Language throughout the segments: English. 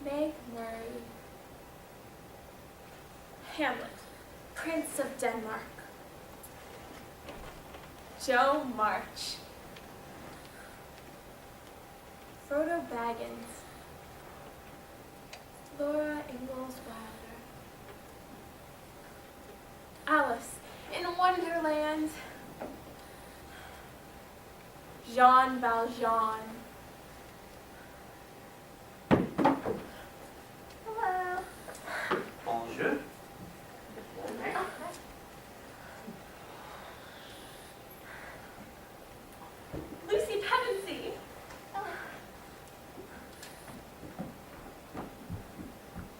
Meg Murray. Hamlet, Prince of Denmark. Joe March. Frodo Baggins. Laura Ingalls Wilder. Alice in Wonderland. Jean Valjean. Hello. Bonjour. Lucy Pevensey.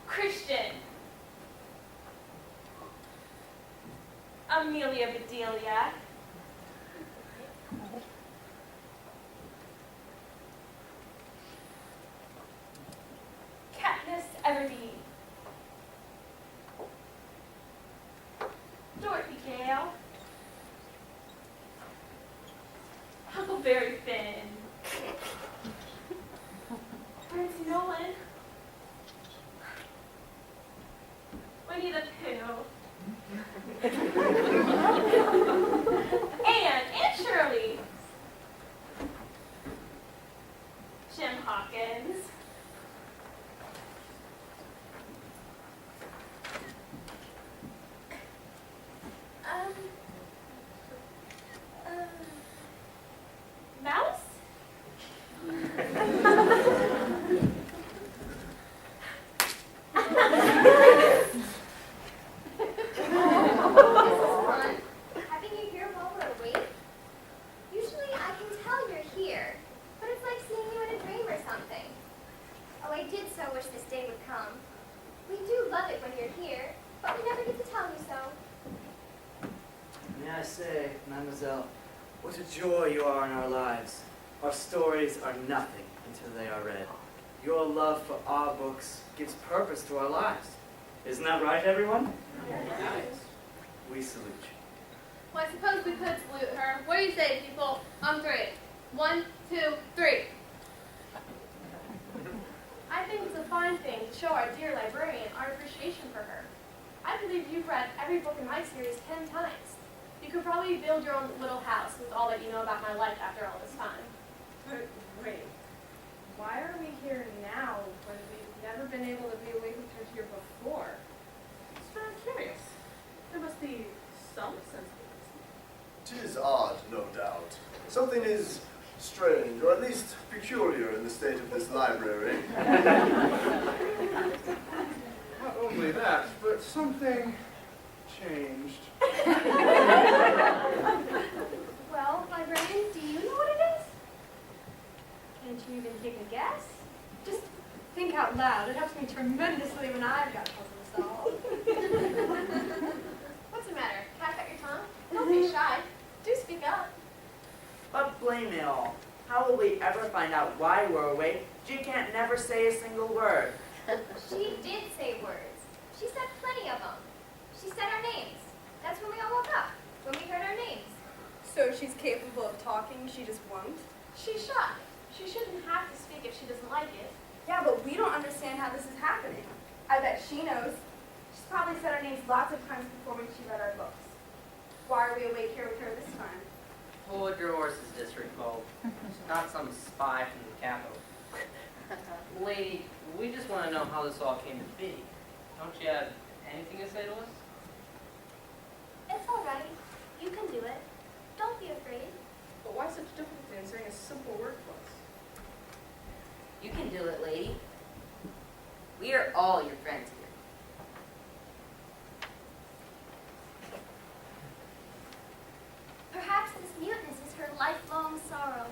Christian. Amelia Bedelia. Katniss Everdeen. Dorothy Gale. Huckleberry Finn. Prince Nolan. Winnie the Pooh. Anne Shirley. Jim Hawkins. Mouse? Having you here while we're awake? Usually I can tell you're here, but it's like seeing you in a dream or something. Oh, I did so wish this day would come. We do love it when you're here, but we never get to tell you so. May I say, mademoiselle, what a joy you are in our lives. Our stories are nothing until they are read. Your love for our books gives purpose to our lives. Isn't that right, everyone? Yes. We salute you. Well, I suppose we could salute her. What do you say, people? On three. 1, 2, 3. I think it's a fine thing to show our dear librarian our appreciation for her. I believe you've read every book in my series 10 times. You could probably build your own little house with all that you know about my life after all this time. But wait, why are we here now when we've never been able to be awake with her here before? Just very curious. There must be some sense of this. 'Tis odd, no doubt. Something is strange, or at least peculiar in the state of this library. Not only that, but something changed. Well, librarian, do you know what it is? Can't you even take a guess? Just think out loud. It helps me tremendously when I've got puzzles solved. What's the matter? Cat got your tongue? Don't be shy. Do speak up. But blame it all. How will we ever find out why we're awake? She can't never say a single word. She did say words. She said plenty of them. She said our names. That's when we all woke up, when we heard our names. So she's capable of talking, she just won't? She's shy. She shouldn't have to speak if she doesn't like it. Yeah, but we don't understand how this is happening. I bet she knows. She's probably said our names lots of times before when she read our books. Why are we awake here with her this time? Hold your horses, District 12. She's not some spy from the capital. Lady, we just want to know how this all came to be. Don't you have anything to say to us? It's all right. You can do it. Don't be afraid. But why such difficulty in saying a simple word to us? You can do it, lady. We are all your friends here. Perhaps this muteness is her lifelong sorrow.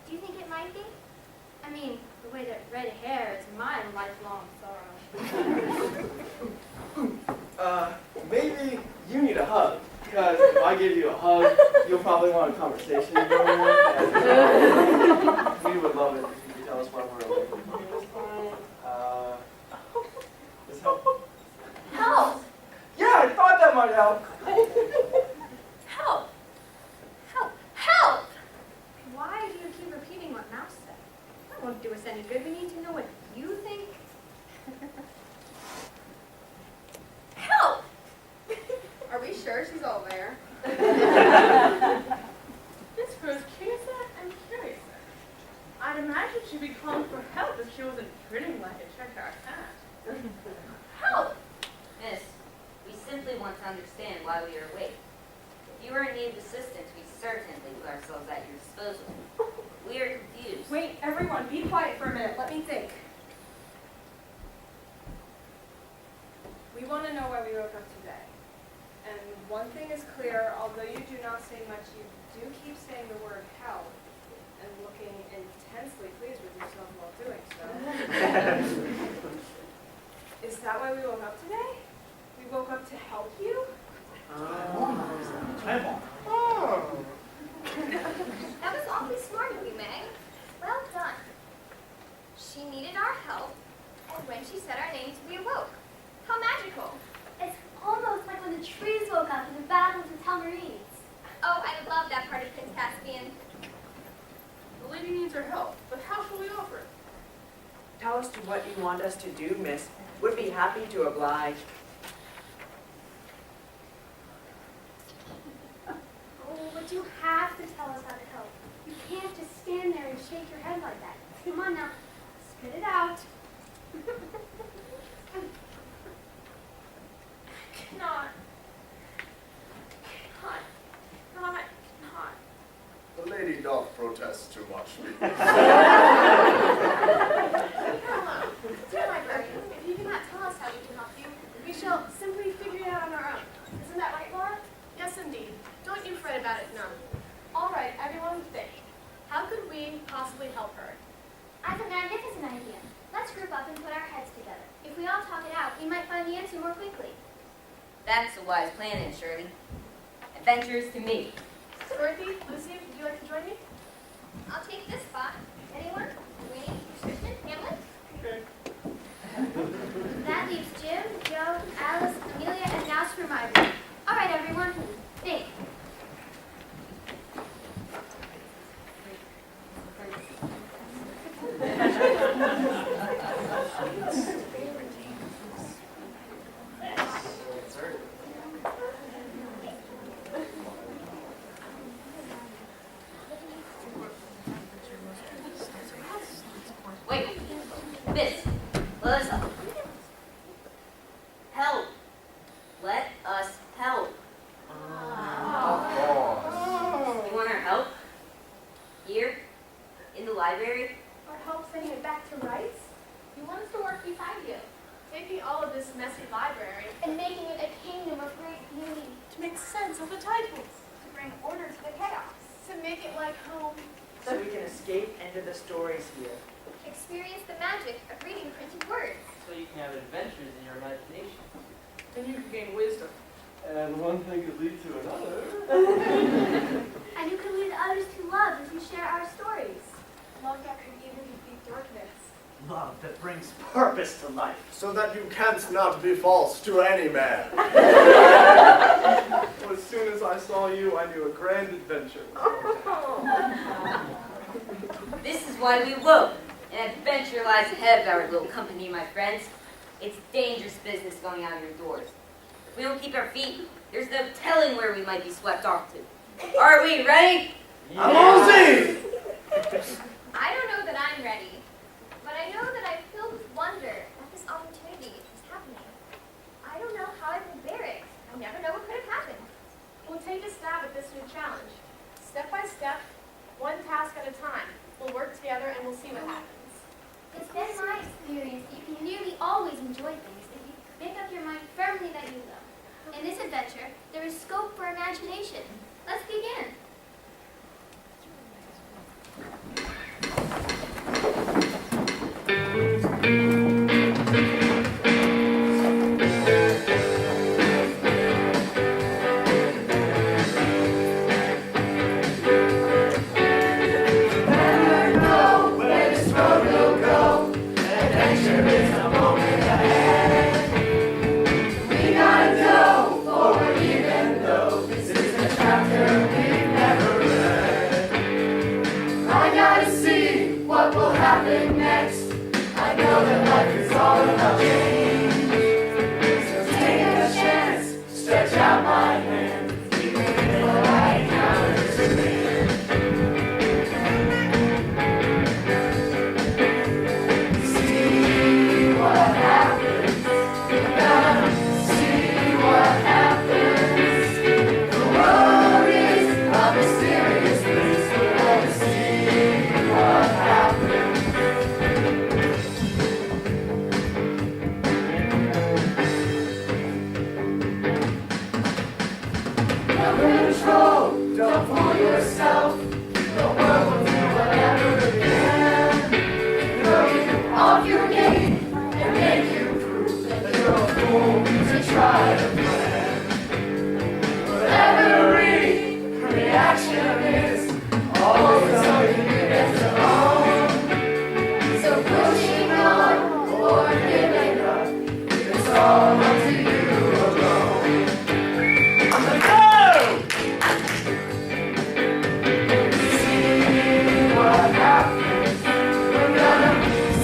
Do you think it might be? I mean, the way that red hair is my lifelong sorrow. Maybe you need a hug. Because if I give you a hug, you'll probably want a conversation. We would love it if you could tell us why we're awake this time. Does help? Help! Yeah, I thought that might help. Help! Help! Help! Why do you keep repeating what Mouse said? That won't do us any good. We need to know what you think. screaming like it checked our hat. Help! Miss, we simply want to understand why we are awake. If you are in need of assistance, we certainly put ourselves at your disposal. We are confused. Wait, everyone, be quiet for a minute. Let me think. We want to know why we woke up today. And one thing is clear, although you do not say much, you do keep saying the word hell and looking intensely pleased with yourself while doing so. Is that why we woke up today? We woke up to help you? Oh. That was awfully smart of you, Meg. Well done. She needed our help, and when she said our names, we awoke. How magical. It's almost like when the trees woke up in the battles of Telmarines. Oh, I love that part of Prince Caspian. The lady needs our help, but how shall we offer it? Tell us to what you want us to do, miss. Would be happy to oblige. Oh, but you have to tell us how to help. You can't just stand there and shake your head like that. Come on now, spit it out. Not. The lady doth protest too much. Hello, dear librarian, if you cannot tell us how we can help you, we shall simply figure it out on our own. Isn't that right, Laura? Yes, indeed. Don't you fret about it, none. All right, everyone think. How could we possibly help her? I have a magnificent idea. Let's group up and put our heads together. If we all talk it out, we might find the answer more quickly. That's a wise plan, Aunt Shirley. Adventures to me. Dorothy, Lucy, would you like to join me? I'll take this spot. Anyone? Winnie, Tristan, Hamlet? Okay. That leaves Jim, Joe, Alice, Amelia, and now Screwmivers. All right, everyone, think. Wait, miss, let us help. Help. Let us help. You want our help? Here? In the library? Or help sending it back to rights? You want us to work beside you, taking all of this messy library And making it a kingdom of great beauty. to make sense of the titles, To bring order to the chaos. to make it like home. So we can escape into the stories here. Experience the magic of reading printed words. So you can have adventures in your imagination. Then you can gain wisdom. And one thing could lead to another. And you can lead others to love as you share our stories. Love that could even defeat darkness. Love that brings purpose to life. So that you can't not be false to any man. Well, as soon as I saw you, I knew a grand adventure was This is why we woke. An adventure lies ahead of our little company, my friends. It's dangerous business going out of your doors. If we don't keep our feet, there's no telling where we might be swept off to. Are we ready? I'm all Z! I don't know that I'm ready, but I know that I'm filled with wonder that this opportunity is happening. I don't know how I will bear it. I never know what could have happened. We'll take a stab at this new challenge. Step by step, one task at a time. We'll work together and we'll see what happens. It's been my experience that you can nearly always enjoy things if you make up your mind firmly that you will. In this adventure, there is scope for imagination. Let's begin. We gotta go forward even though this is a challenge. all up to you alone. I'm gonna go! See what happens. We're gonna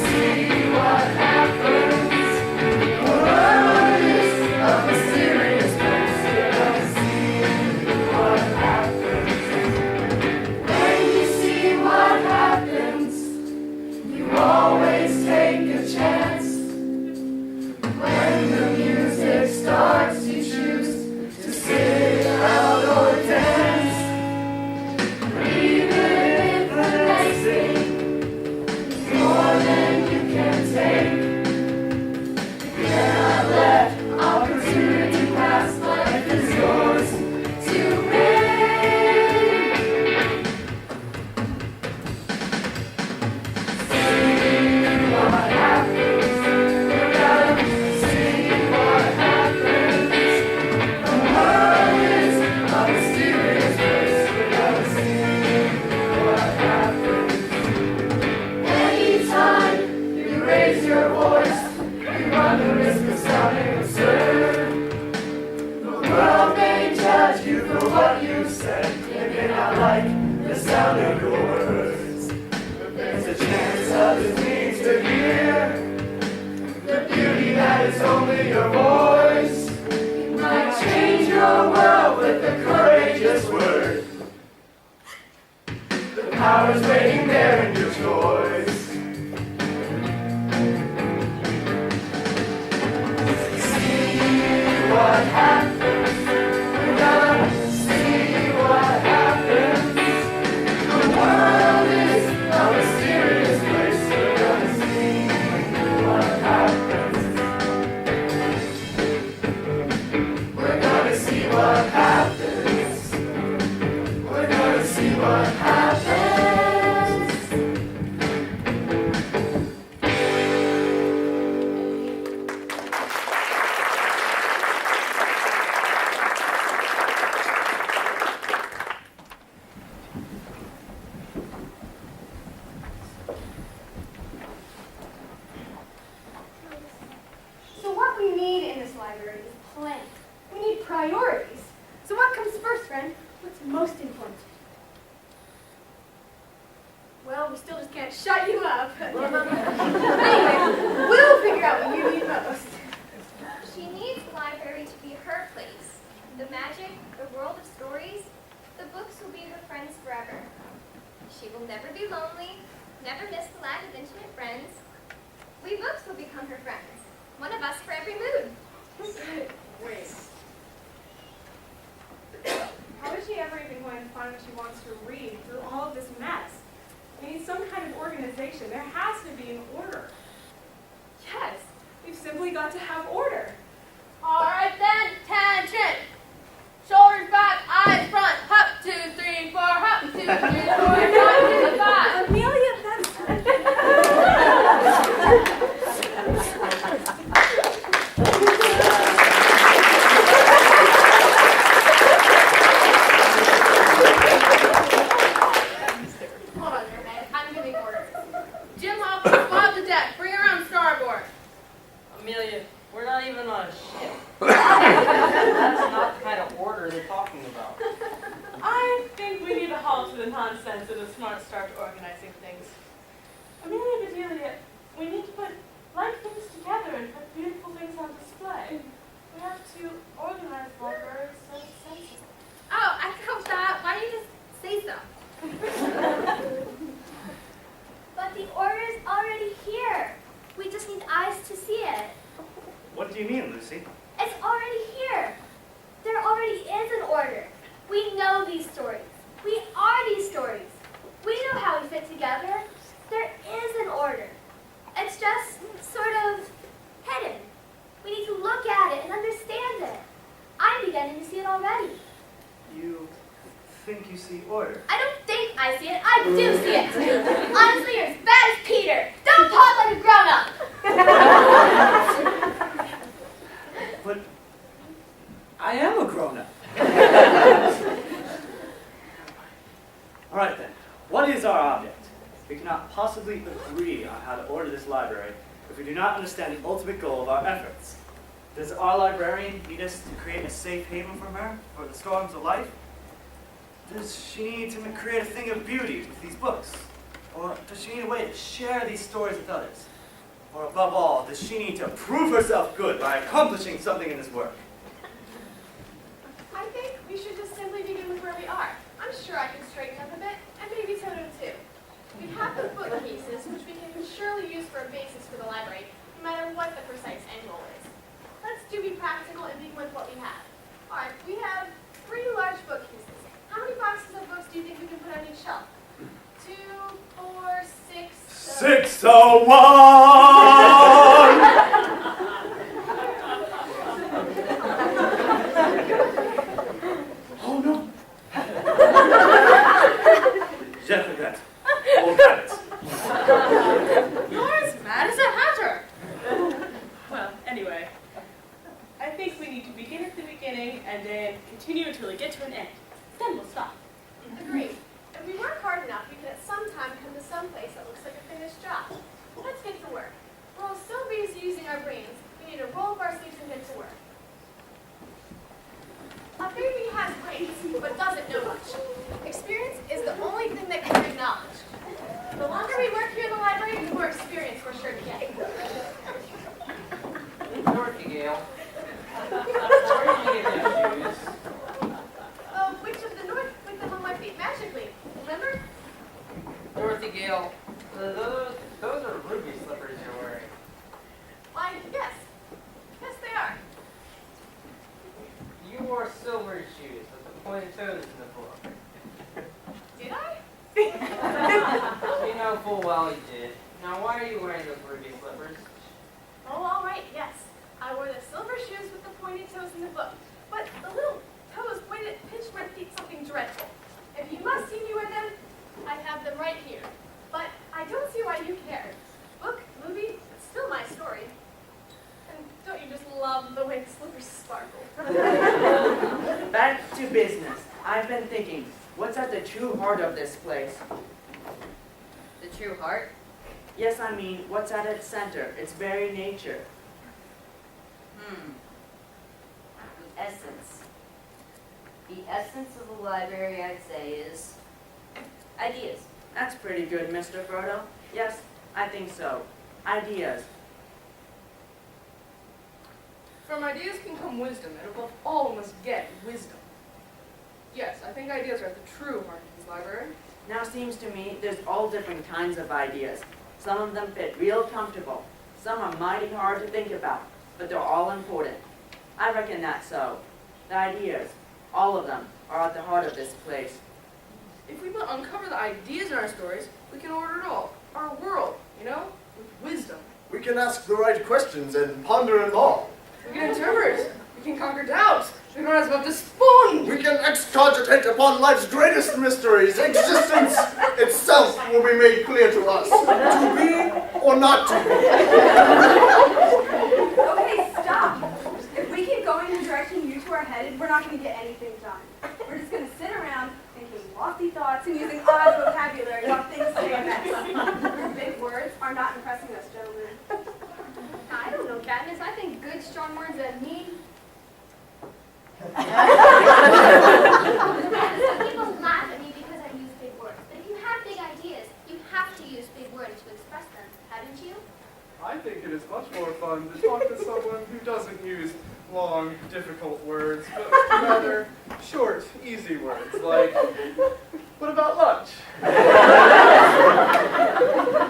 see what happens. The world is a mysterious place. We're gonna see what happens. When you see what happens, you always take a chance. When the music starts, you choose to sit out or dance. Even if the next thing is more than you can take, you cannot let opportunity pass. Life is yours to make. See what happens. We're gonna see what happens. The world is a mysterious place. We're gonna see what happens. Anytime you raise your voice, you run the risk of sounding absurd. The world may judge you for what you said. They may not like the sound of your words. But there's a chance others need to hear the beauty that is only your voice. You might change your world with a courageous word. The power's waiting there in your choice. See what happens. We're gonna see what happens. The world is a mysterious place. We're gonna see what happens. We're gonna see what happens. We're gonna see what happens. So what we need in this library is a plan. We need priorities. So what comes first, friend? What's most important? Well, we still just can't shut you up. Anyway, we'll figure out what you need most. She needs the library to be her place. The magic, the world of stories, the books will be her friends forever. She will never be lonely, never miss the lack of intimate friends. We books will become her friends. One of us for every mood. Wait. How is she ever even going to find what she wants to read through all of this mess? We need some kind of organization. There has to be an order. Yes, we've simply got to have order. All right then, attention. Shoulders back, eyes front. Hop, 2, 3, 4. Hop, 2, 3, 4. 5, 2, 5. Amelia, that's... Hold on there, man. I'm giving orders. Jim Hopkins, bob the deck. Bring her on starboard. Amelia, we're not even on a ship. That's not the kind of order they're talking about. I think we need a halt to the nonsense and a smart start to organizing things. Amelia Bedelia, we need to put like things together and put beautiful things on display. We have to organize the library so it's sensible. Oh, I caught that. Why don't you just say so? But the order is already here. We just need eyes to see it. What do you mean, Lucy? It's already here. There already is an order. We know these stories. We are these stories. We know how we fit together. There is an order. It's just sort of hidden. We need to look at it and understand it. I'm beginning to see it already. You think you see order? I don't think I see it. I do see it. Honestly, you're as bad as Peter. Don't talk like a grown-up. But I am a grown-up. All right then, what is our object? We cannot possibly agree on how to order this library if we do not understand the ultimate goal of our efforts. Does our librarian need us to create a safe haven for her for the storms of life? Does she need to create a thing of beauty with these books? Or does she need a way to share these stories with others? Or above all, does she need to prove herself good by accomplishing something in this work? I think we should just simply begin with where we are. I'm sure I can straighten up a bit, and maybe Toto too. We have the bookcases, which we can surely use for a basis for the library, no matter what the precise end goal is. Let's be practical and begin with what we have. All right, we have 3 large bookcases. How many boxes of books do you think we can put on each shelf? 2, 4, 6. 601! Oh no! Je regrette. Old habits. You're as mad as a hatter. Well, anyway, I think we need to begin at the beginning and then continue until we get to an end. Then we'll stop. Agreed. If we work hard enough, we can at some time come to some place that looks like a finished job. Let's get to work. We're all so busy using our brains, we need to roll up our sleeves and get to work. A baby has brains, but doesn't know much. Experience is the only thing that can bring knowledge. The longer we work here in the library, the more experience we're sure to get. Dorothy Gale. Where did you get those shoes? Witch of the North put them on my feet magically. Remember? Dorothy Gale, those are ruby slippers you're wearing. Why, yes. Yes, they are. You wore silver shoes with the pointed toes in the book. Did I? You know full well you did. Now why are you wearing those ruby slippers? Oh, all right, yes. I wore the silver shoes with the pointed toes in the book. But the little toes pointed at pinched my feet something dreadful. If you must see me wear them, I have them right here. But I don't see why you care. Book, movie, it's still my story. And don't you just love the way the slippers sparkle? Back to business. I've been thinking, what's at the true heart of this place? The true heart? Yes, I mean, what's at its center, its very nature? The essence. The essence of the library, I'd say, is ideas. That's pretty good, Mr. Frodo. Yes, I think so. Ideas. From ideas can come wisdom, and above all we must get wisdom. Yes, I think ideas are at the true heart of this library. Now seems to me there's all different kinds of ideas. Some of them fit real comfortable. Some are mighty hard to think about, but they're all important. I reckon that's so. The ideas, all of them, are at the heart of this place. If we but uncover the ideas in our stories, we can order it all. Our world, you know, with wisdom. We can ask the right questions and ponder them all. We can interpret. We can conquer doubts. We can rise above despond. We can excogitate upon life's greatest mysteries. Existence itself will be made clear to us. To be or not to be. Okay, stop. If we keep going in the direction you two are headed, we're not going to get anything done. We're just going to sit around thinking lofty thoughts and using odd vocabulary while things stay a mess. Your big words are not impressing us, gentlemen. I don't know, Katniss. I think good, strong words that mean. Some people laugh at me because I use big words. But if you have big ideas, you have to use big words to express them, haven't you? I think it is much more fun to talk to someone who doesn't use long, difficult words, but rather short, easy words, like, what about lunch? The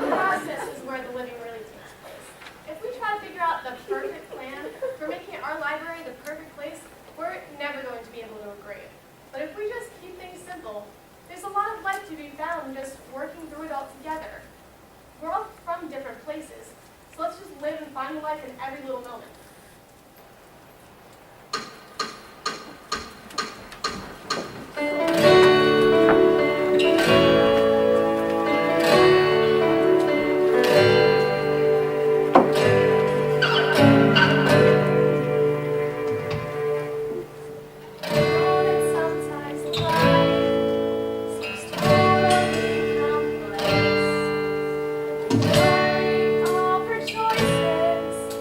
process is where the living really takes place. If we try to figure out the perfect plan for making our library the perfect place, we're never going to be able to agree. But if we just keep things simple, there's a lot of life to be found in just working through it all together. We're all from different places, so let's just live and find life in every little moment. Choices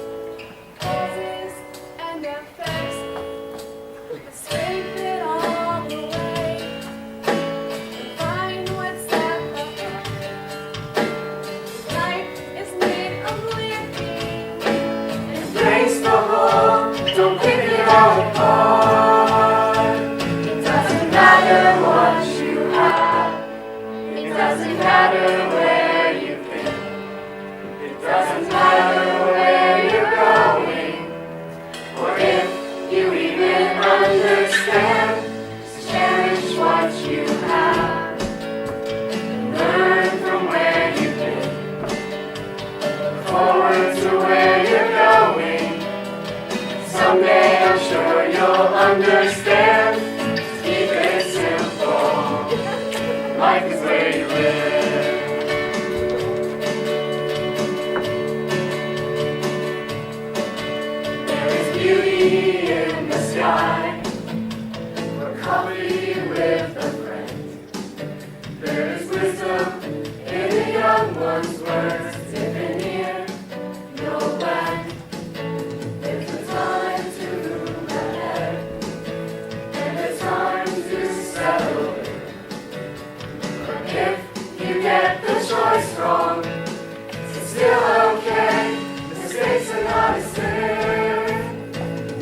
sea in the sky, or coffee with a friend. There is wisdom in the young one's words. If an ear, no land. It's a time to move ahead, and a time to settle in. But if you get the choice wrong, it's still okay. Mistakes are not a sin.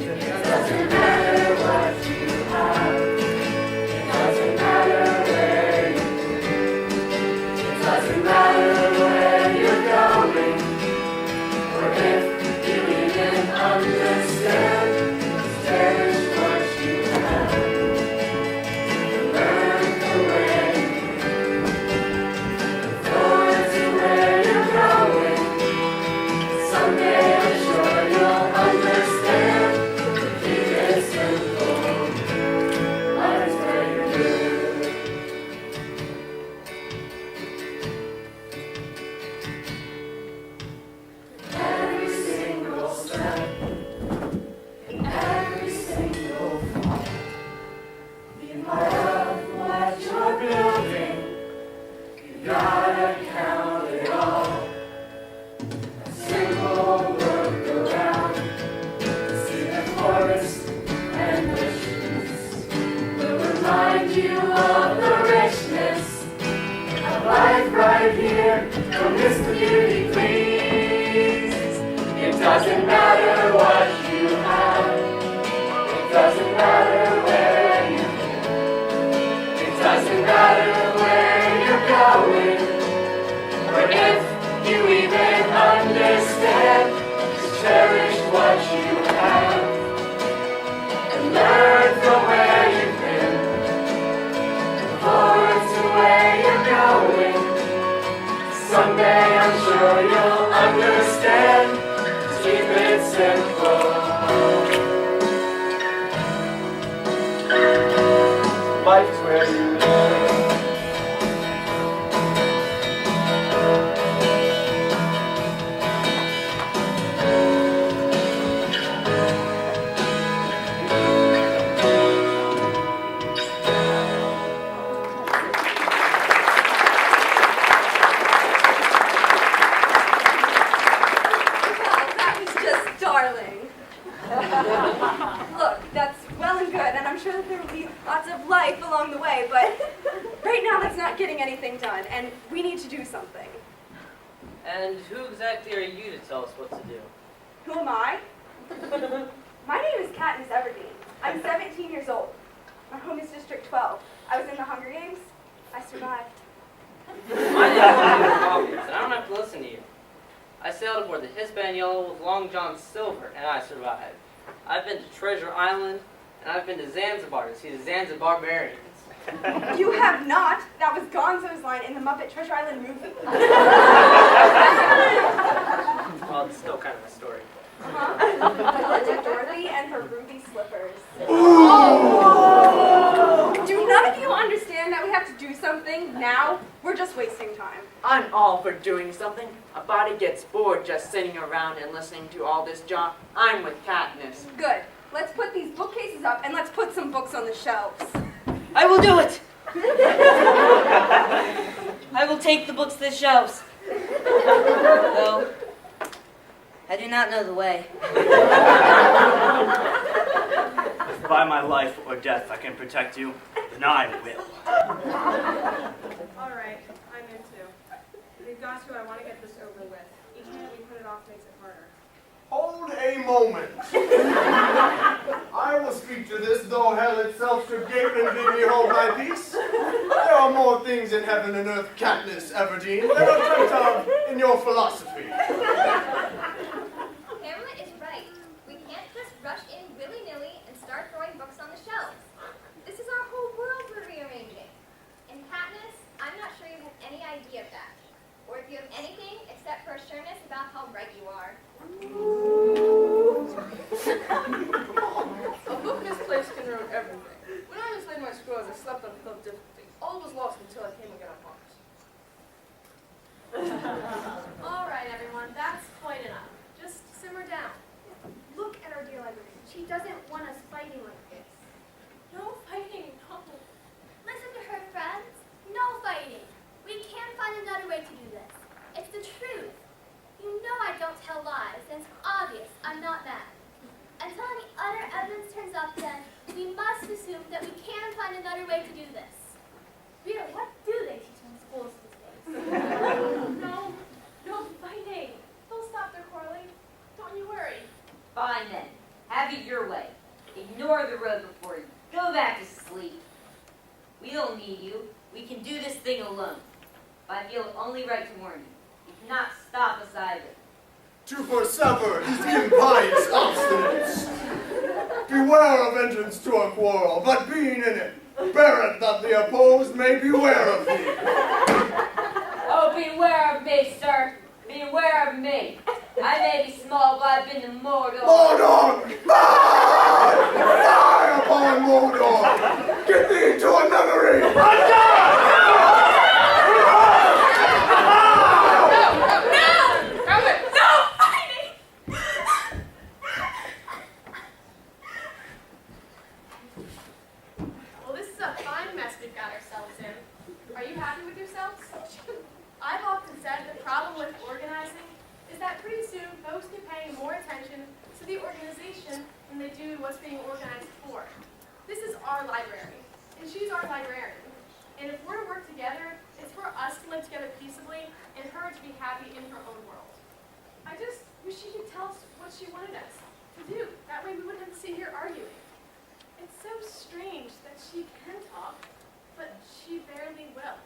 It doesn't matter what you have. It doesn't matter where you've been. It doesn't matter where you're going. Or if you even understand. Just cherish what you have. And learn the way you've been. Look forward to where you're growing. Someday I'm sure you'll understand. Keep it simple. Life's where you're good. Every single step, every single fall. Be part of what you're building. You gotta count it all. Simple look around, see the forest and the trees. Will remind you of the richness of life right here. Don't miss the beauty, please. It doesn't matter what you have. It doesn't matter where you've been. It doesn't matter where you're going. Or if you even understand, just cherish what you have and learn from where you've been. Look forward to where you're going. Someday I'm sure you'll understand. Just keep it simple. Life is where you live. Well, that was just darling. Look, that's well and good, and I'm sure that there will be lots of life along the way, but right now that's not getting anything done, and we need to do something. And who exactly are you to tell us what to do? Who am I? My name is Katniss Everdeen. I'm 17 years old. My home is District 12. I was in the Hunger Games. I survived. My name is Oliver Hawkins, and I don't have to listen to you. I sailed aboard the Hispaniola with Long John Silver, and I survived. I've been to Treasure Island, and I've been to Zanzibar to see the Zanzibarbarians. You have not. That was Gonzo's line in the Muppet Treasure Island movie. Well, it's still kind of a story. I went to Dorothy and her ruby slippers. Do none of you understand that we have to do something now? We're just wasting time. I'm all for doing something. A body gets bored just sitting around and listening to all this junk. I'm with Katniss. Good. Let's put these bookcases up and let's put some books on the shelves. I will do it. I will take the books to the shelves. Though, I do not know the way. If by my life or death I can protect you, then I will. All right, I'm in too. We've got to. I want to get this over with. Each minute we put it off makes it harder. Hold a moment. I will speak to this, though hell itself should gape and bid me hold my peace. There are more things in heaven and earth, Katniss Everdeen, than are dreamt of in your philosophy. Hamlet is right. We can't just rush in willy-nilly and start throwing books on the shelves. This is our whole world we're rearranging. And Katniss, I'm not sure you have any idea of that. Or if you have anything except for assuredness about how right you are. A book misplaced can ruin everything. When I mislaid my scrolls, I slept on Hill of Difficulty. All was lost until I came again on Mars. All right, everyone, that's quite enough. Just simmer down. Look at our dear librarian. She does I'm not mad. Until any other evidence turns up, then, we must assume that we can find another way to do this. Rita, what do they teach in schools these days? No fighting. They'll stop their quarreling. Don't you worry. Fine then. Have it your way. Ignore the road before you. Go back to sleep. We don't need you. We can do this thing alone. But I feel it only right to warn you. If not, stop us either. To persever is impious obstinance. Beware of entrance to a quarrel, but being in it, bear it that the opposed may beware of thee. Oh, beware of me, sir. Beware of me. I may be small, but I've been to Mordor. Mordor! Fire upon Mordor! Get thee to a nunnery! Well, this is a fine mess we've got ourselves in. Are you happy with yourselves? I've often said the problem with organizing is that pretty soon folks can pay more attention to the organization than they do what's being organized for. This is our library, and she's our librarian. And if we're to work together, it's for us to live together peaceably and her to be happy in her own world. I just wish she could tell us what she wanted us to do. That way we wouldn't have to sit here arguing. It's so strange that she can talk, but she barely will.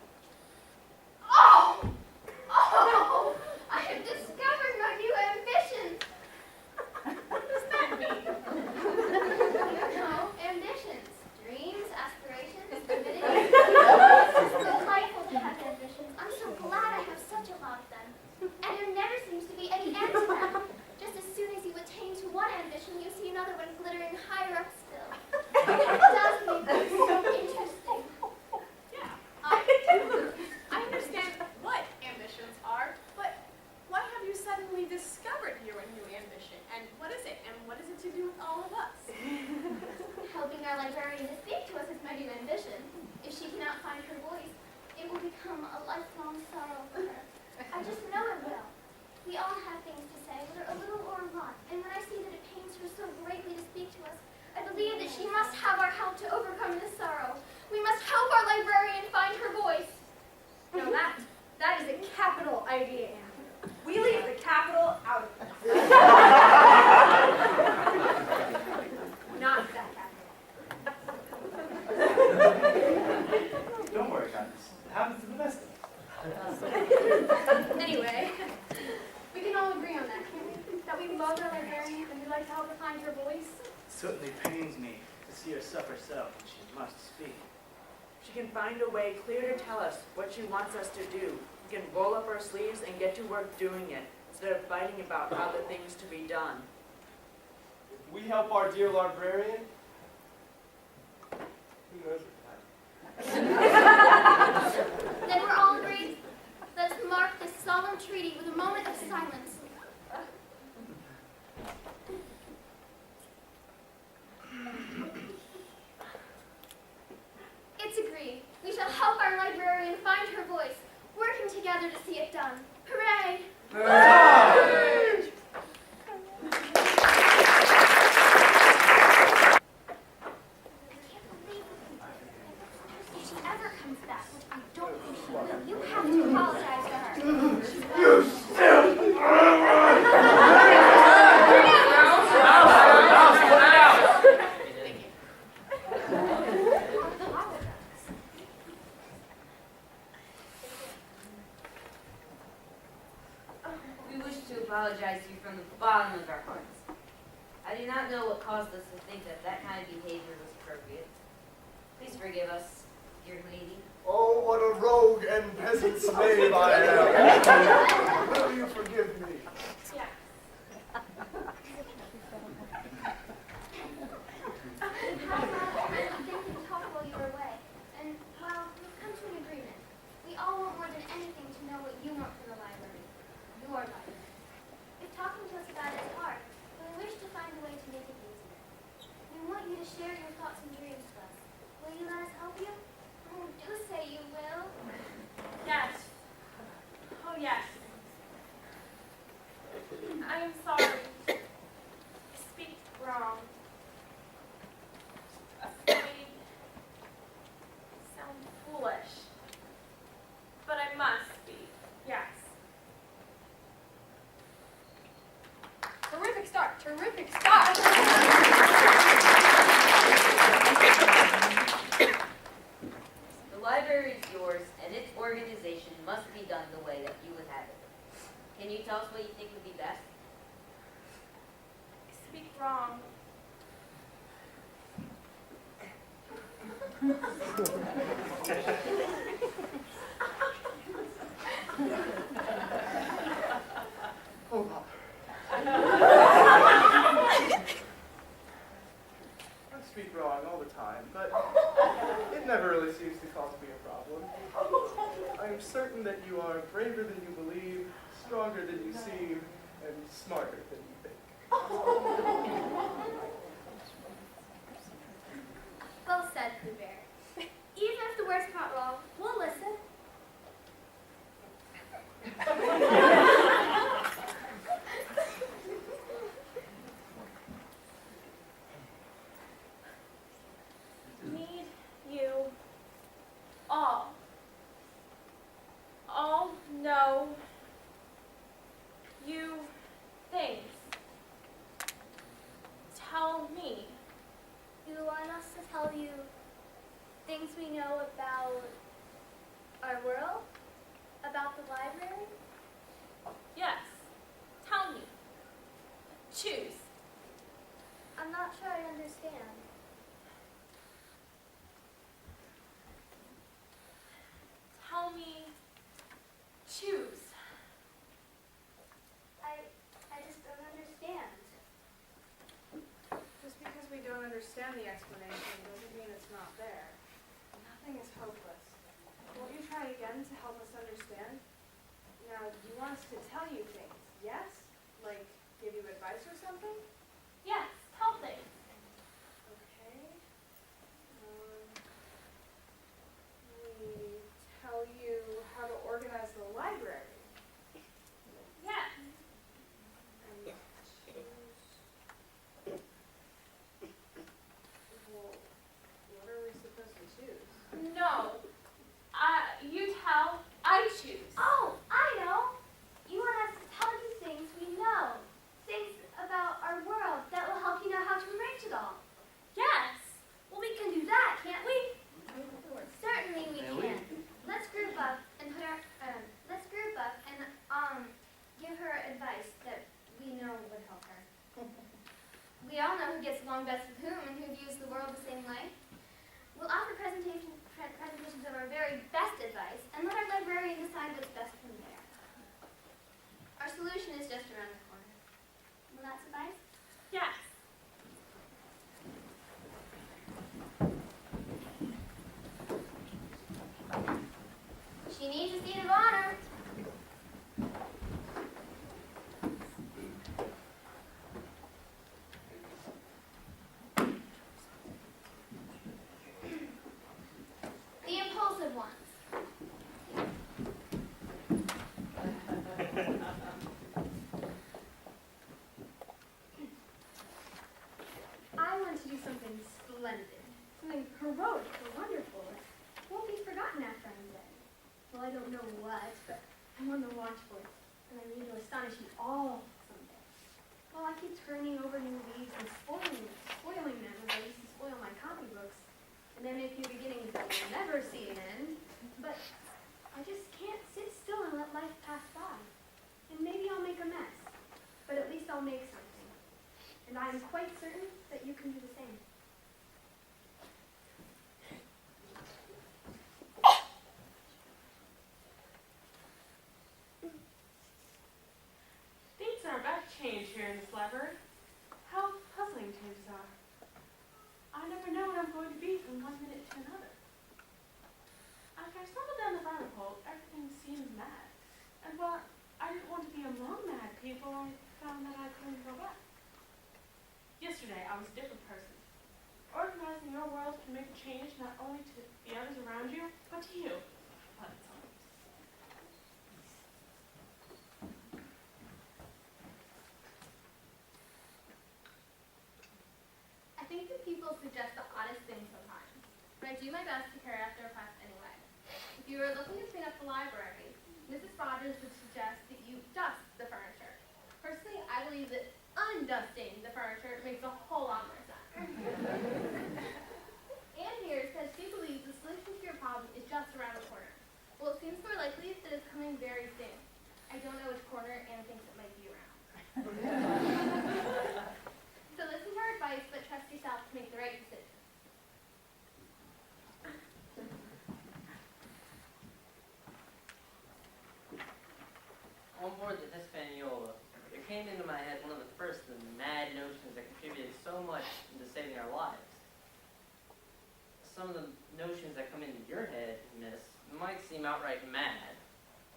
Oh! Oh! I have discovered my new ambition. What does that mean? No, ambitions. Dreams, aspirations, abilities. It's delightful to have ambitions. I'm so glad I have such a lot of them. And there never seems to be any end to them. Just as soon as you attain to one ambition, you see another one glittering higher up still. It does make things so interesting. Yeah, I understand what ambitions are, but what have you suddenly discovered your new ambition? And what is it? And what is it to do with all of us? Helping our librarian to speak to us is my new ambition. If she cannot find her voice, it will become a lifelong sorrow for her. I just know it will. We all have things to say, whether a little or a lot, and when I see that it pains her so greatly to speak to us, I believe that she must have our help to overcome this sorrow. We must help our librarian find her voice. Now that is a capital idea, Anne. We leave the capital out of it. Not that capital. Don't worry, Candace. It happens to the best of us. Anyway, we can all agree on that, can't we? That we love our librarian and we like to help her find her voice. Certainly pains me to see her suffer so when she must speak. She can find a way clear to tell us what she wants us to do. We can roll up our sleeves and get to work doing it, instead of fighting about how the thing's to be done. If we help our dear librarian, who knows what Then we're all agreed. Let us mark this solemn treaty with a moment of silence. It's agreed. We shall help our librarian find her voice, working together to see it done. Hooray! Hooray! If she ever comes back, which I don't think she will, you have to apologize to her. We wish to apologize to you from the bottom of our hearts. I do not know what caused us to think that that kind of behavior was appropriate. Please forgive us, dear lady. Oh, what a rogue and peasant slave I am. Will you forgive me? Yeah. I think we talked while you were away, and well, we've come to an agreement. We all want more than anything to know what you want from the library, your library. If talking to us about it is hard, but we wish to find a way to make it easier. We want you to share your thoughts and dreams with us. Will you let us help you? Oh, do say you will. Yes. Oh, yes. I am sorry. Terrific start. The library is yours, and its organization must be done the way that you would have it. Can you tell us what you think would be best? Speak wrong. Hold on. I speak wrong all the time, but it never really seems to cause me a problem. I'm certain that you are braver than you believe, stronger than you seem, and smarter than you think. Well said, Pooh Bear. Even if the words come out wrong, we'll listen. Need you all know you things. Tell me. You want us to tell you things we know about our world? About the library? Yes. Tell me. Choose. I'm not sure I understand. Tell me. Choose. I just don't understand. Just because we don't understand the explanation doesn't mean it's not there. Nothing is hopeless. Won't you try again to help us understand? Now, you want us to tell you things, yes? Like, give you advice or something? Yes. Tell things. Okay. We tell you how to organize the library. Yes. And choose. Well, what are we supposed to choose? No. You tell. I choose. Oh, I know! You want us to tell you things we know. Things about our world that will help you know how to arrange it all. Yes. Well, we can do that, can't we? Certainly we Can we? can. Let's group up and give her advice that we know would help her. We all know who gets along best with whom and who views the world the same way. We'll offer presentations of our very best advice and let our librarian decide what's best from there. Our solution is just around the corner. Will that suffice? Yes. She needs a seat of honor. The impulsive ones. I want to do something splendid, something heroic or wonderful that won't be forgotten after I'm dead. Well, I don't know what, but I'm on the watch for it, and I mean to astonish you all someday. Well, I keep turning over new leaves and spoiling them as I used to spoil my copybooks, and then make new beginnings that will never see an end. But I just can't sit still and let life pass by. And maybe I'll make a mess, but at least I'll make something. And I am quite certain that you can do the same. Things are about to change here in this library. How puzzling changes are. I never know what I'm going to be from one minute to another. After I stumbled down the farm pole, everything seemed mad. And while I didn't want to be among mad people, I found that I couldn't go back. Yesterday, I was a different person. Organizing your world can make a change not only to the others around you, but to you. But it's hard. I think that people suggest the oddest things sometimes, but I do my best to carry out their requests anyway. If you were looking to clean up the library, Mrs. Rogers would suggest that you dust the furniture. Personally, I believe that undusting aboard the Hispaniola, there came into my head one of the first of the mad notions that contributed so much into saving our lives. Some of the notions that come into your head, miss, might seem outright mad,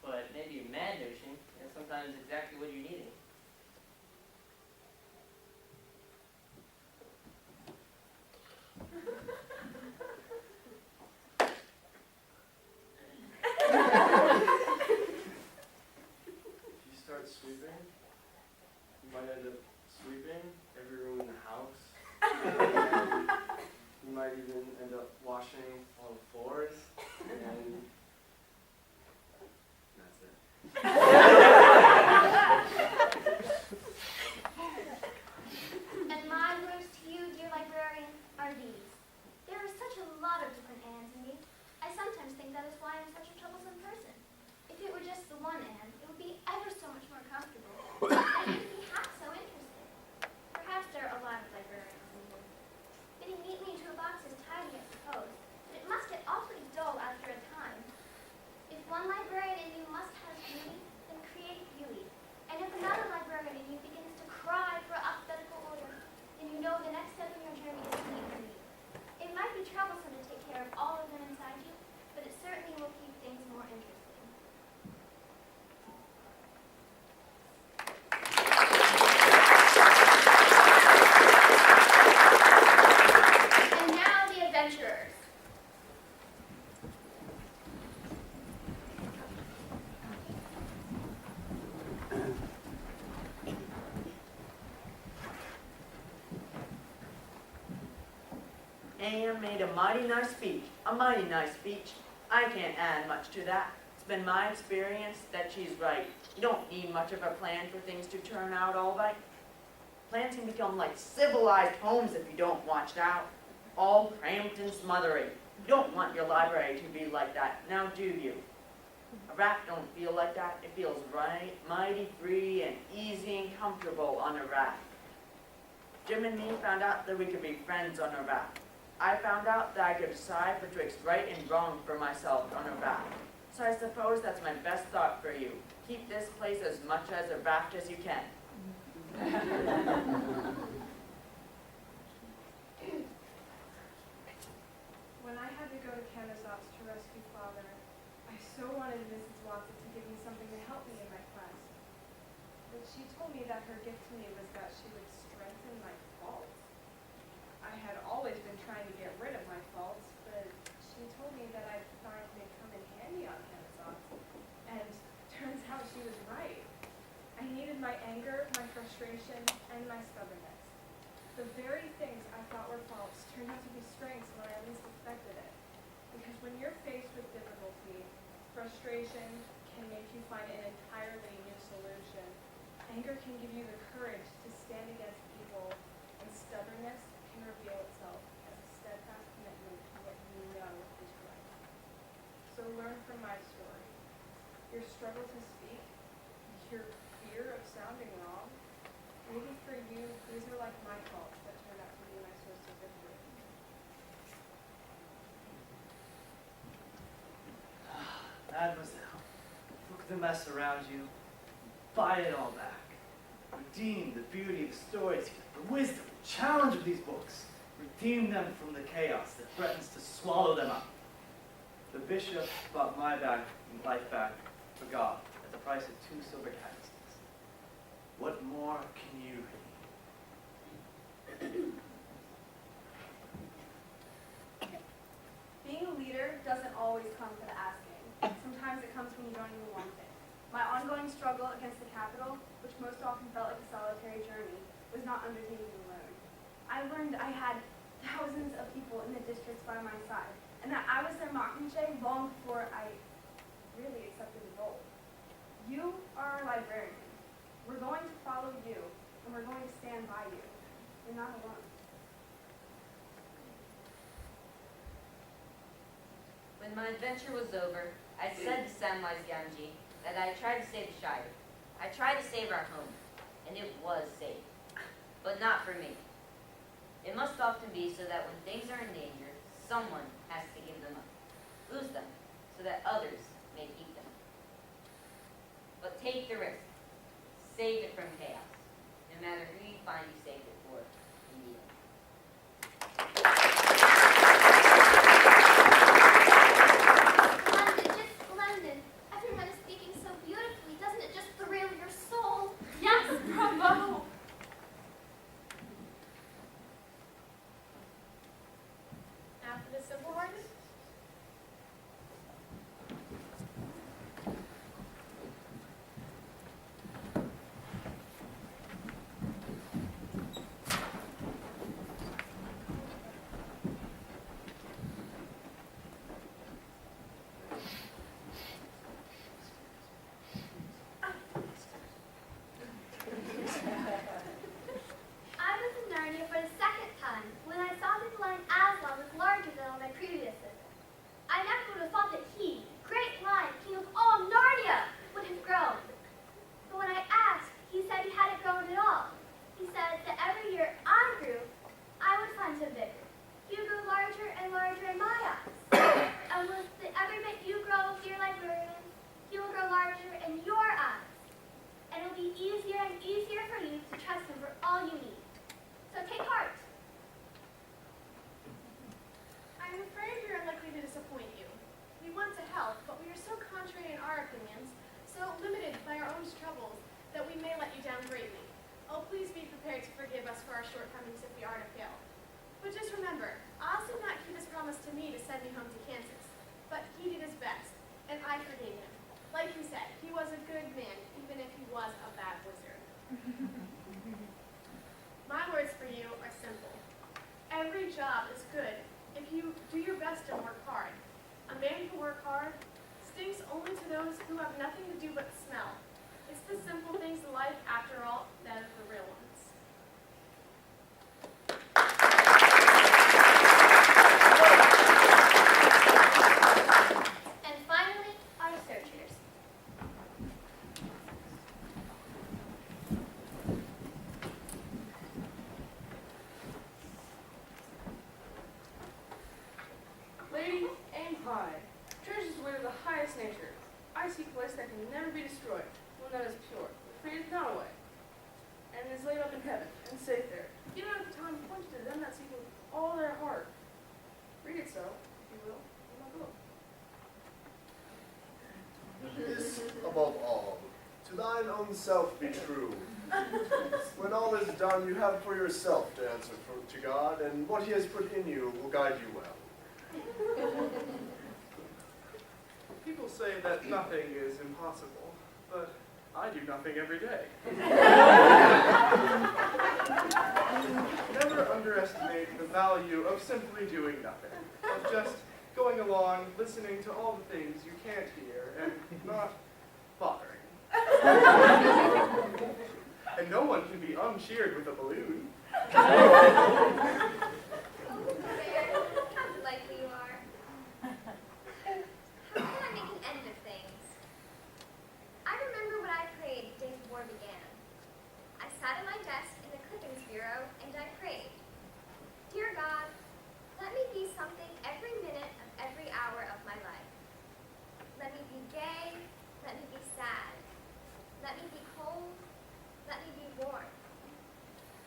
but maybe a mad notion is sometimes exactly what you're needing. If you start sweeping, you might end up sweeping every room in the house. You might even end up washing all the floors, and that's it. And my words to you, dear librarian, are these. There are such a lot of different Anns in me. I sometimes think that is why I'm such a troublesome person. If it were just the one Anne, it would be ever so much more comfortable. And it wouldn't be half so interesting. Perhaps there are a lot of librarians in you. Fitting neatly into a box is tidy, I suppose, but it must get awfully dull after a time. If one librarian in you must have beauty, then create beauty. And if another librarian in you begins to cry for alphabetical order, then you know the next step in your journey is neat for you. It might be troublesome to take care of all of them inside you, but it certainly will keep things more interesting. And now the adventurers. Anne made a mighty nice speech, a mighty nice speech. I can't add much to that. It's been my experience that she's right. You don't need much of a plan for things to turn out all right. Plans can become like civilized homes if you don't watch out. All cramped and smothery. You don't want your library to be like that, now do you? A raft don't feel like that. It feels right, mighty free and easy and comfortable on a raft. Jim and me found out that we could be friends on a raft. I found out that I could decide betwixt right and wrong for myself on a raft. So I suppose that's my best thought for you. Keep this place as much as a raft as you can. When I had to go to Canada's to rescue Father, I so wanted Mrs. Watson to give me something to help me in my quest. But she told me that her gift to me was that she would strengthen my faults. I had always been trying to get rid of my faults, but she told me that I'd find they'd come in handy on Canada's. And turns out she was right. I needed my anger, my frustration, and my stubbornness. The very things I thought were faults turned out to be strengths when I least expected it. Because when you're faced with difficulty, frustration can make you find an entirely new solution. Anger can give you the courage to stand against evil, and stubbornness can reveal itself as a steadfast commitment to what you know is right. So learn from my story. Your struggle to speak, your fear of sounding wrong, maybe for you, these are like my faults that turned out to be my source of victory. Mademoiselle, look at the mess around you. Buy it all back. Redeem the beauty of the stories, the wisdom, the challenge of these books. Redeem them from the chaos that threatens to swallow them up. The bishop bought my life back for God at the price of 2 silver candlesticks. What more can you redeem? Being a leader doesn't always come for the asking. Sometimes it comes when you don't even want it. My ongoing struggle against the capital, which most often felt like a solitary journey, was not undertaken alone. I learned I had thousands of people in the districts by my side, and that I was their mockingjay long before I really accepted the role. You are our librarian. We're going to follow you, and we're going to stand by you. You're not alone. When my adventure was over, I said to Samwise Gamgee that I tried to save the Shire. I tried to save our home, and it was saved. But not for me. It must often be so that when things are in danger, someone has to give them up, lose them, so that others may keep them. But take the risk. save it from chaos. No matter who you find you saved it for, you need it. Splendid, just splendid. Everyone is speaking so beautifully. Doesn't it just thrill your soul? Yes, bravo! Now for the simple hearted. I was in Narnia for the second time when I saw that the lion Aslan was larger than all my previous visits. I never would have thought that he, great lion, king of all Narnia, would have grown. But when I asked, he said he hadn't grown at all. He said that every year I grew, I would find him bigger. He would grow larger and larger in my eyes. And with every bit you grow, dear librarian, he will grow larger in your eyes. And it'll be easier and easier for you to trust him for all you need. So take heart. I'm afraid we are likely to disappoint you. We want to help, but we are so contrary in our opinions, so limited by our own struggles, that we may let you down greatly. Oh, please be prepared to forgive us for our shortcomings if we are to fail. But just remember, Oz did not keep his promise to me to send me home to Kansas, but he did his best, and I forgave him. Like you said, he was a good man, even if he was a bad wizard. My words for you are simple. Every job is good if you do your best and work hard. A man who works hard stinks only to those who have nothing to do but smell. It's the simple things in life, after all, that are the real ones. And finally, our researchers. Lady, aim high. Treasures the way to the highest nature. I seek a place that can never be destroyed, one that is pure, fadeth not away, and is laid up in heaven, and safe there. Give it at the time appointed to them that seek with all their heart. Read it so, if you will, in my book. This above all, to thine own self be true. When all is done, you have for yourself to answer to God, and what he has put in you will guide you well. People say that nothing is impossible, but I do nothing every day. Never underestimate the value of simply doing nothing, of just going along, listening to all the things you can't hear, and not bothering. And no one can be uncheered with a balloon. How likely you are. How can I make an end of things? I remember when I prayed the day the war began. I sat at my desk in the clippings bureau and I prayed, Dear God, let me be something every minute of every hour of my life. Let me be gay, let me be sad. Let me be cold, let me be warm.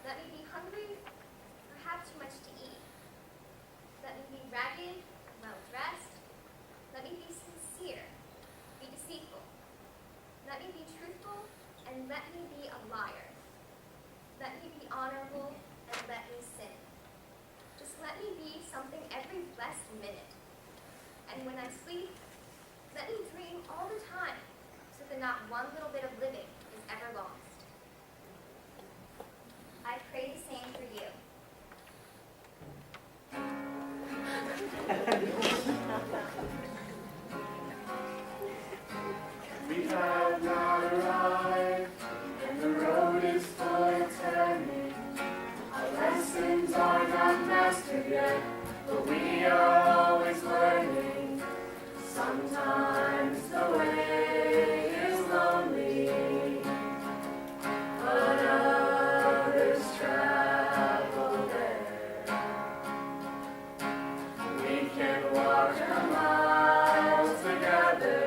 Let me be hungry, or have too much to eat. Let me be ragged, well-dressed. Let me be sincere, be deceitful. Let me be truthful, and let me be a liar. Let me be honorable, and let me sin. Just let me be something every blessed minute. And when I sleep, let me dream all the time, so that not one little bit of living is ever lost. I pray the same for you. We have not arrived, and the road is full of turning. Our lessons are not mastered yet, but we are always learning. Sometimes the way is lonely, but others travel there. We can walk a mile together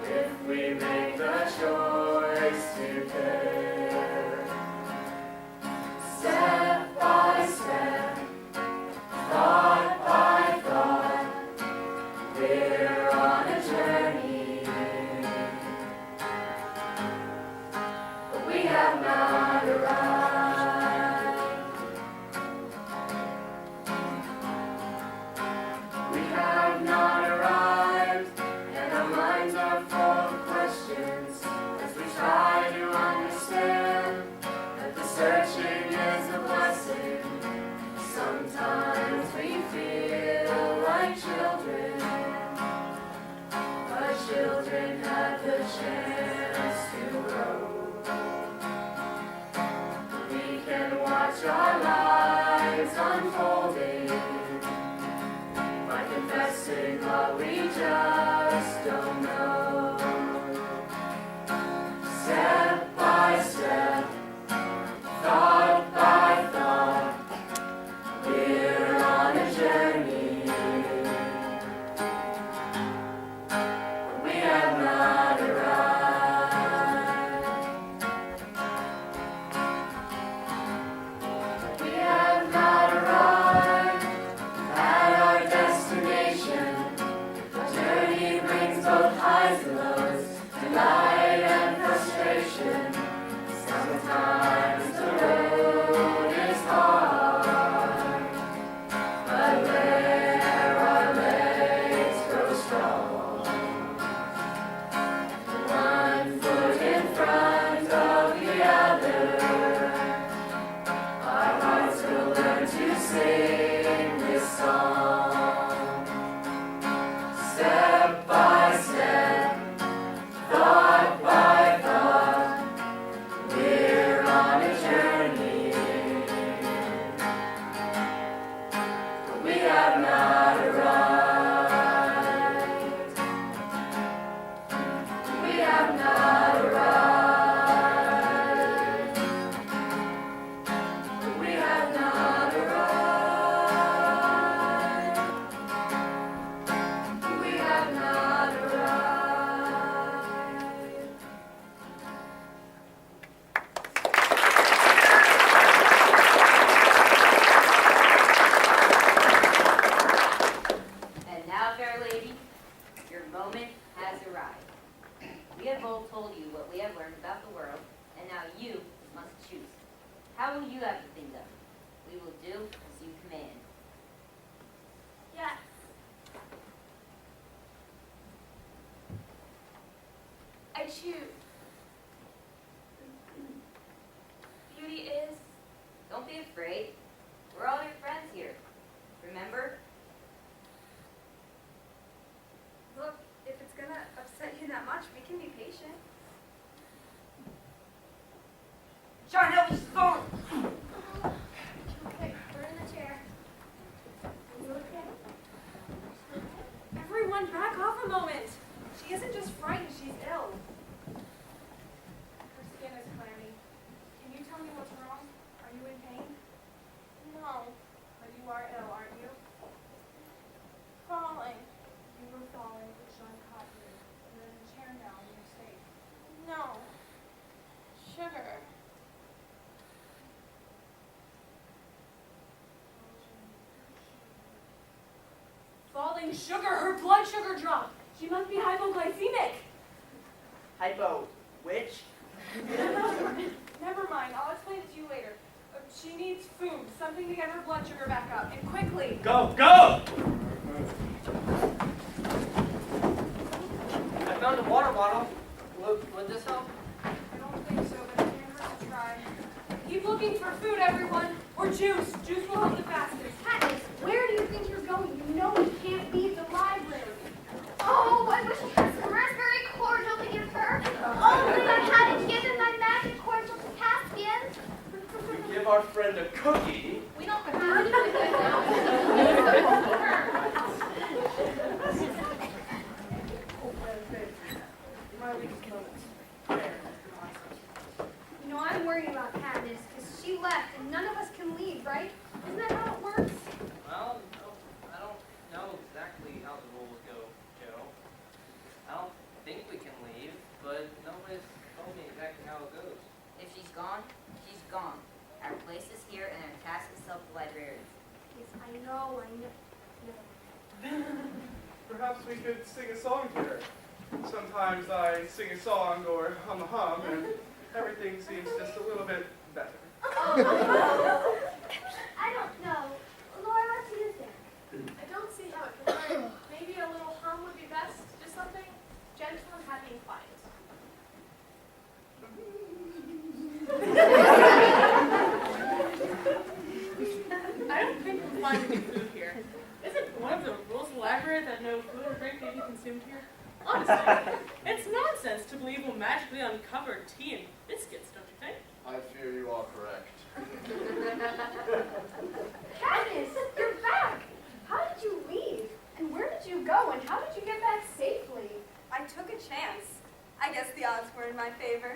if we make the choice. Searching is a blessing. Sometimes we feel like children, but children have the chance to grow. We can watch our lives unfolding by confessing what we just don't know. Step by step, thought by thought, we're on a journey. We have not arrived. We have not arrived at our destination. The journey brings both highs and lows, delight and frustration. Sometimes the road is hard, but where our legs grow strong, one foot in front of the other, our hearts will learn to sing this song. Step by step, thought by thought, we're on a journey. But we have not arrived. We have not arrived. We have not arrived. We have not arrived. And now, fair lady, your moment has arrived. We have both told you what we have learned about the world, and now you must choose. How will you have the thing done? We will do as you command. Yes. I choose. Beauty is. Don't be afraid. We're all your friends here. Remember? Look, if it's gonna upset you that much, we can be patient. Sean, help me, phone! Okay, we're in the chair. You okay? Everyone, back off a moment. She isn't just frightened, she's ill. Her skin is clammy. Can you tell me what's wrong? Are you in pain? No. But you are ill, aren't you? Falling. You were falling, but Sean caught you. You're in a chair now and you're safe. No. Sugar. Falling sugar, her blood sugar dropped. She must be hypoglycemic. Hypo, which? Never mind, I'll explain it to you later. She needs food, something to get her blood sugar back up, and quickly. Go, go! I found a water bottle. Would this help? I don't think so, but it can't hurt to try. Keep looking for food, everyone. Or juice. Juice will help the fastest. Katniss, where do you think you're going? You know we can't leave the library. Oh, I wish I had some raspberry cordial to give her. Only I hadn't given my magic cordial to Caspian. Give our friend a cookie. We don't have to do it now. You know, I'm worried about Katniss because she left and none of us can leave, right? Isn't that how it works? Well, no, I don't know exactly how the rules go, Joe. I don't think we can leave, but nobody's told me exactly how it goes. If she's gone, she's gone. Our place is here, and our task is to help the librarians. Yes, I know. Perhaps we could sing a song here. Sometimes I sing a song or hum a hum, and everything seems just a little bit better. I don't know. Laura, what do you think? I don't see how it can hurt. Maybe a little hum would be best. Just something gentle and happy and quiet. It's nonsense to believe we'll magically uncover tea and biscuits, don't you think? I fear you are correct. Katniss, you're back! How did you leave? And where did you go? And how did you get back safely? I took a chance. I guess the odds were in my favor.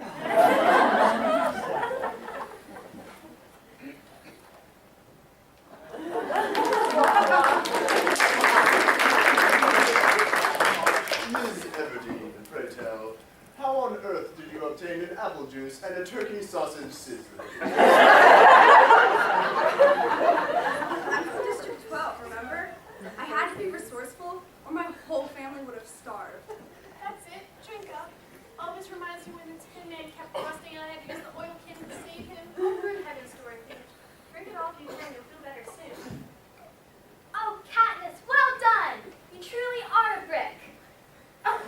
Ms. Everdeen, pray tell, how on earth did you obtain an apple juice and a turkey sausage sizzler? I'm from District 12, remember? I had to be resourceful, or my whole family would have starved. That's it. Drink up. All this reminds me when the Tin Man kept rusting and I had to use the oil can to save him. We're in heaven's door, I think. Drink it all if you can. You'll feel better soon. Oh, Katniss, well done! You truly are a brick.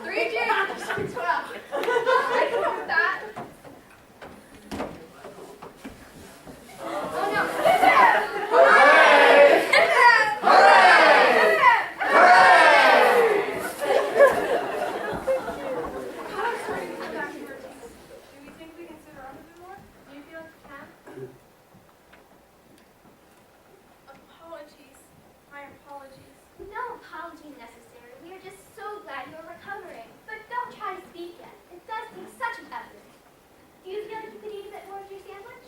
3G, District 12. I can help with that. Oh no! I'm sorry to come back to your team. Do you think we can sit around a bit more? Do you feel like you can? Apologies. My apologies. No apology necessary. We are just so glad you are recovering. But don't try to speak yet. It does take such an effort. Do you feel like you could eat a bit more of your sandwich?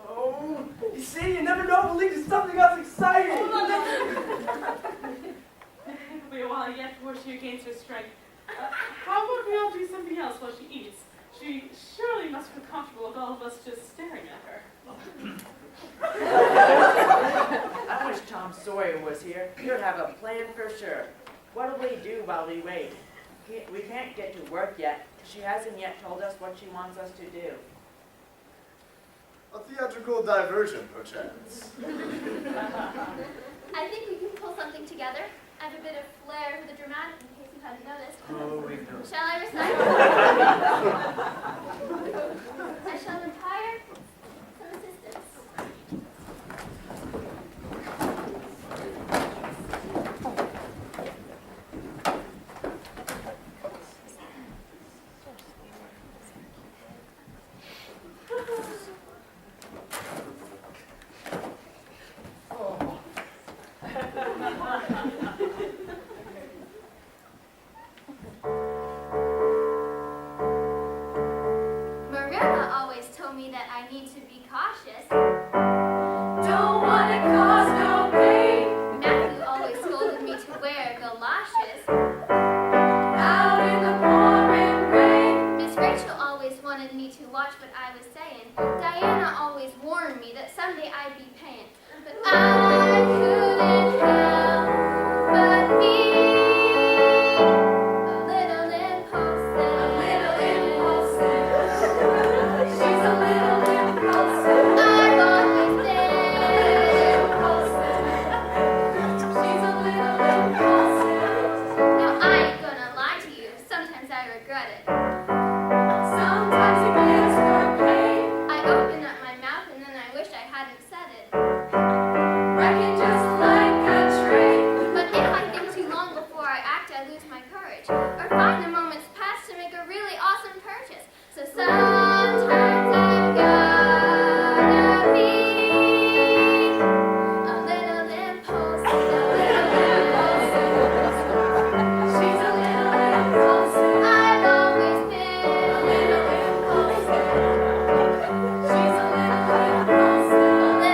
Oh, you see, you never know if it leads to something else exciting. It'll be a while yet before she regains her strength. How about we all do something else while she eats? She surely must feel comfortable with all of us just staring at her. I wish Tom Sawyer was here. He would have a plan for sure. What'll we do while we wait? We can't get to work yet. She hasn't yet told us what she wants us to do. A theatrical diversion, perchance. I think we can pull something together. I have a bit of flair for the dramatic in case you hadn't noticed. Oh, we've noticed. Shall I recite? I shall retire some assistance. Marilla always told me that I need to be cautious. Don't wanna cause no pain Matthew always scolded me to wear galoshes. out in the pouring rain. Miss Rachel always wanted me to watch what I was saying. Diana always warned me that someday I'd be paying. But I couldn't help but be a little impulsive. A little impulsive. She's a little impulsive. I've always been. A little impulsive. She's a little impulsive. Now I ain't gonna lie to you. Sometimes I regret it. Sometimes it gives her pain. I open up my mouth and then I wish I hadn't said it. Wrecking just like a train. But if I think too long before I act, I lose my courage. Or find the moment's pass to make a really awesome purchase. So sometimes I've gotta be a little impulsive. She's a little impulsive. I've always been A little impulsive. She's a little impulsive. a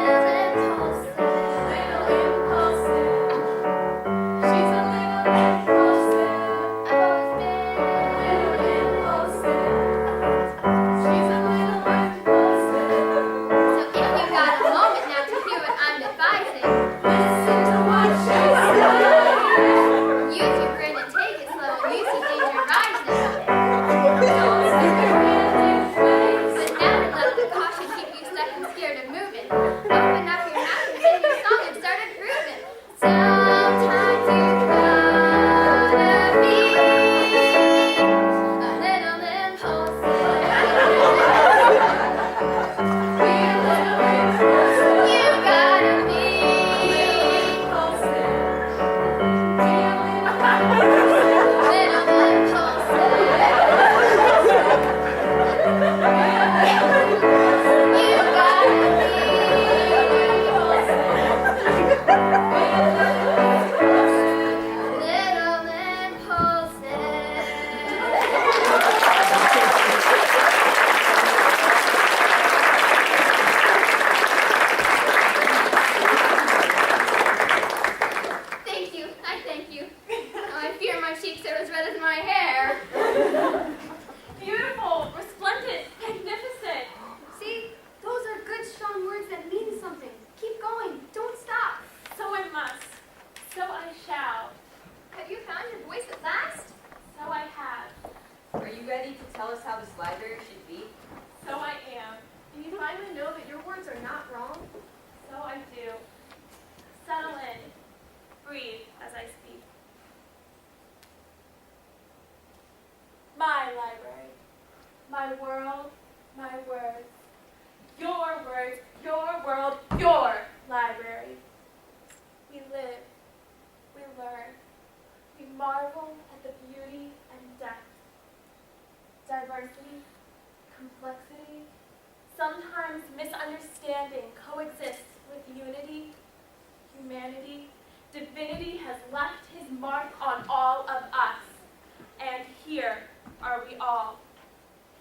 diversity, complexity, sometimes misunderstanding coexists with unity, humanity. Divinity has left his mark on all of us. And here are we all.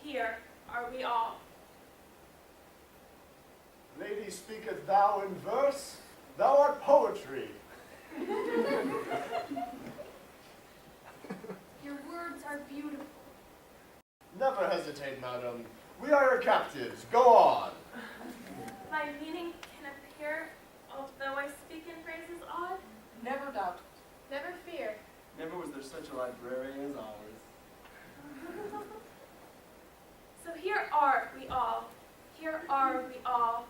Here are we all. Lady, speaketh thou in verse? Thou art poetry. Your words are beautiful. Never hesitate, madam. We are your captives. Go on. My meaning can appear, although I speak in phrases odd. Never doubt. Never fear. Never was there such a librarian as ours. So here are we all. Here are we all.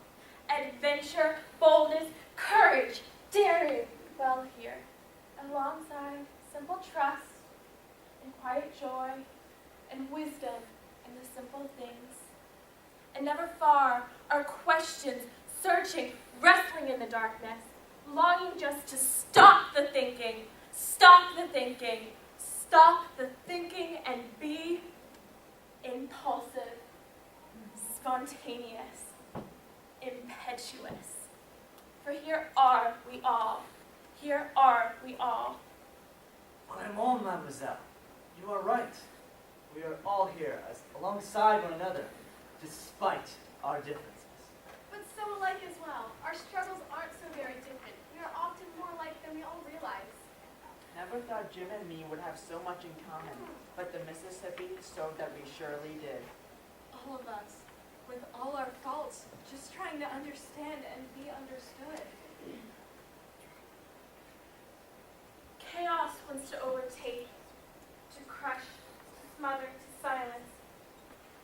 Adventure, boldness, courage, daring. Well, here, alongside simple trust and quiet joy and wisdom in the simple things. And never far are questions, searching, wrestling in the darkness, longing just to stop the thinking, stop the thinking, stop the thinking and be impulsive, spontaneous, impetuous. For here are we all. Here are we all. Vraiment, mademoiselle. You are right. We are all here as alongside one another, despite our differences. But so alike as well. Our struggles aren't so very different. We are often more alike than we all realize. Never thought Jim and me would have so much in common, but the Mississippi showed that we surely did. All of us, with all our faults, just trying to understand and be understood. Chaos wants to overtake, to crush, to smother, to silence.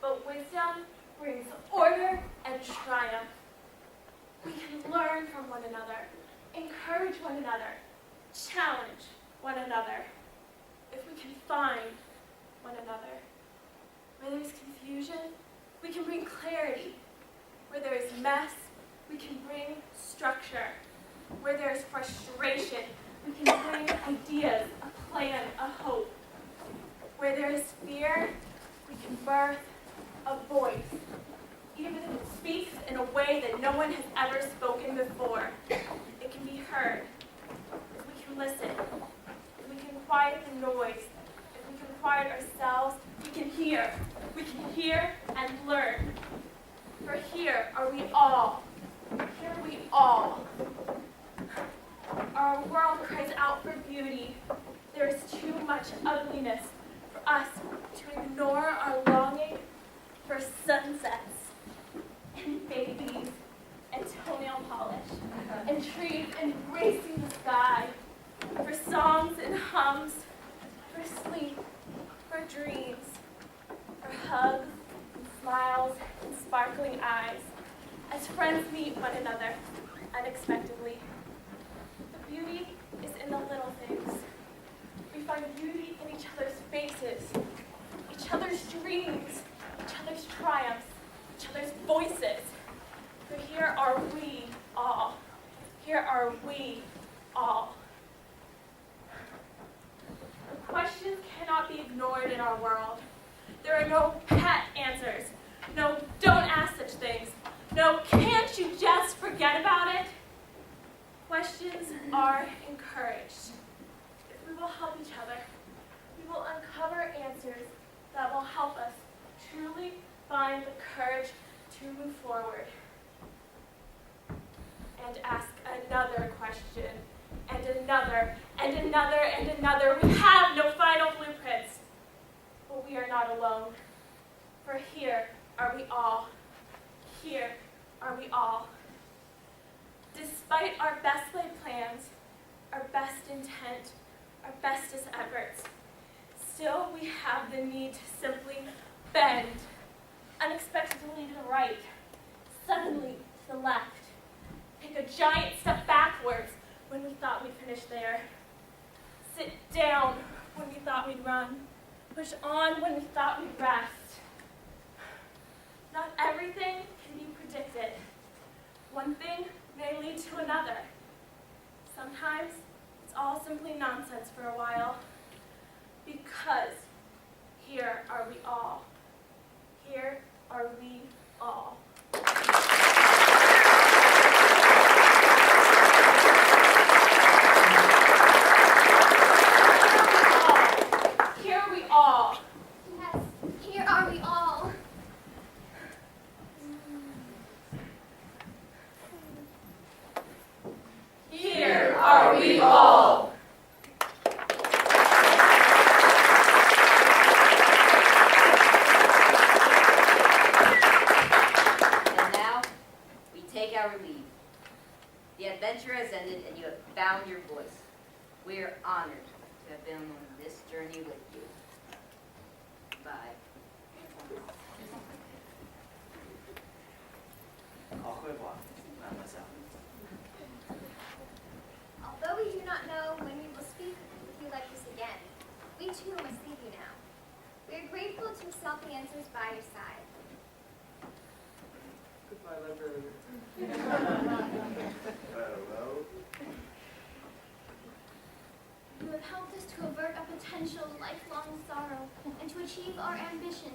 But wisdom brings order and triumph. We can learn from one another, encourage one another, challenge one another. If we can find one another. Where there's confusion, we can bring clarity. Where there is mess, we can bring structure. Where there is frustration, we can bring ideas, a plan, a hope. Where there is fear, we can birth a voice. Even if it speaks in a way that no one has ever spoken before, it can be heard. If we can listen, if we can quiet the noise, if we can quiet ourselves, we can hear. We can hear and learn. For here are we all. Here are we all. Our world cries out for beauty. There is too much ugliness for us to ignore our longing for sunsets and babies and toenail polish and trees embracing the sky, for songs and hums, for sleep, for dreams, for hugs and smiles and sparkling eyes, as friends meet one another unexpectedly. The beauty is in the little things. We find beauty in each other's faces, each other's dreams, each other's triumphs, each other's voices. For here are we all. Here are we all. The questions cannot be ignored in our world. There are no pat answers. No, don't ask such things. No, can't you just forget about it? Questions are encouraged. If we will help each other, we will uncover answers that will help us truly find the courage to move forward and ask another question, and another, and another, and another. We have no final blueprints, but we are not alone. For here are we all. Here are we all. Despite our best laid plans, our best intent, our bestest efforts, still we have the need to simply bend, unexpectedly to the right, suddenly to the left, take a giant step backwards when we thought we'd finish there, sit down when we thought we'd run, push on when we thought we'd rest. Not everything can be predicted. One thing may lead to another. Sometimes it's all simply nonsense for a while, because here are we all. Here are we all. Here are we all. Yes, here are we all. Here are we all. And now, we take our leave. The adventure has ended and you have found your voice. We are honored to have been on this journey with you. Bye. Au revoir, mademoiselle. Although we do not know when we will speak with you like this again, we too must leave you now. We are grateful to have sought the answers by your side. Goodbye, librarian. Farewell. You have helped us to avert a potential lifelong sorrow and to achieve our ambition.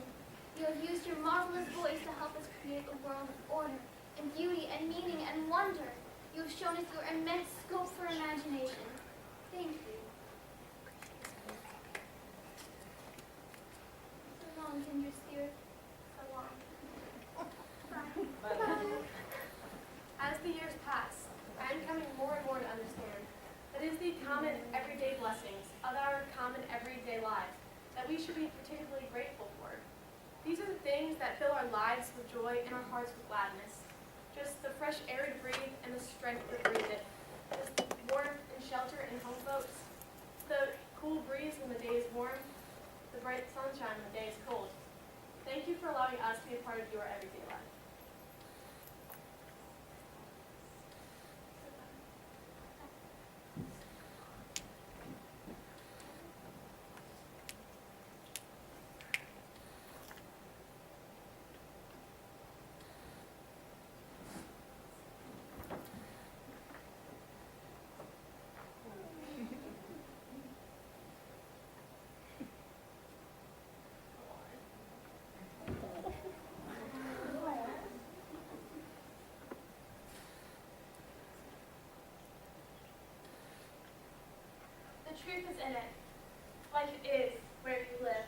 You have used your marvelous voice to help us create a world of order and beauty and meaning and wonder. You have shown us your immense scope for imagination. Thank you. So long, kindred spirit. So long. Bye. As the years pass, I am coming more and more to understand that it is the common everyday blessings of our common everyday lives that we should be particularly grateful for. These are the things that fill our lives with joy and our hearts with gladness. Just the fresh air to breathe and the strength to breathe it. Just the warmth and shelter in home boats. The cool breeze when the day is warm. The bright sunshine when the day is cold. Thank you for allowing us to be a part of your everyday life. The truth is in it. Life is where you live.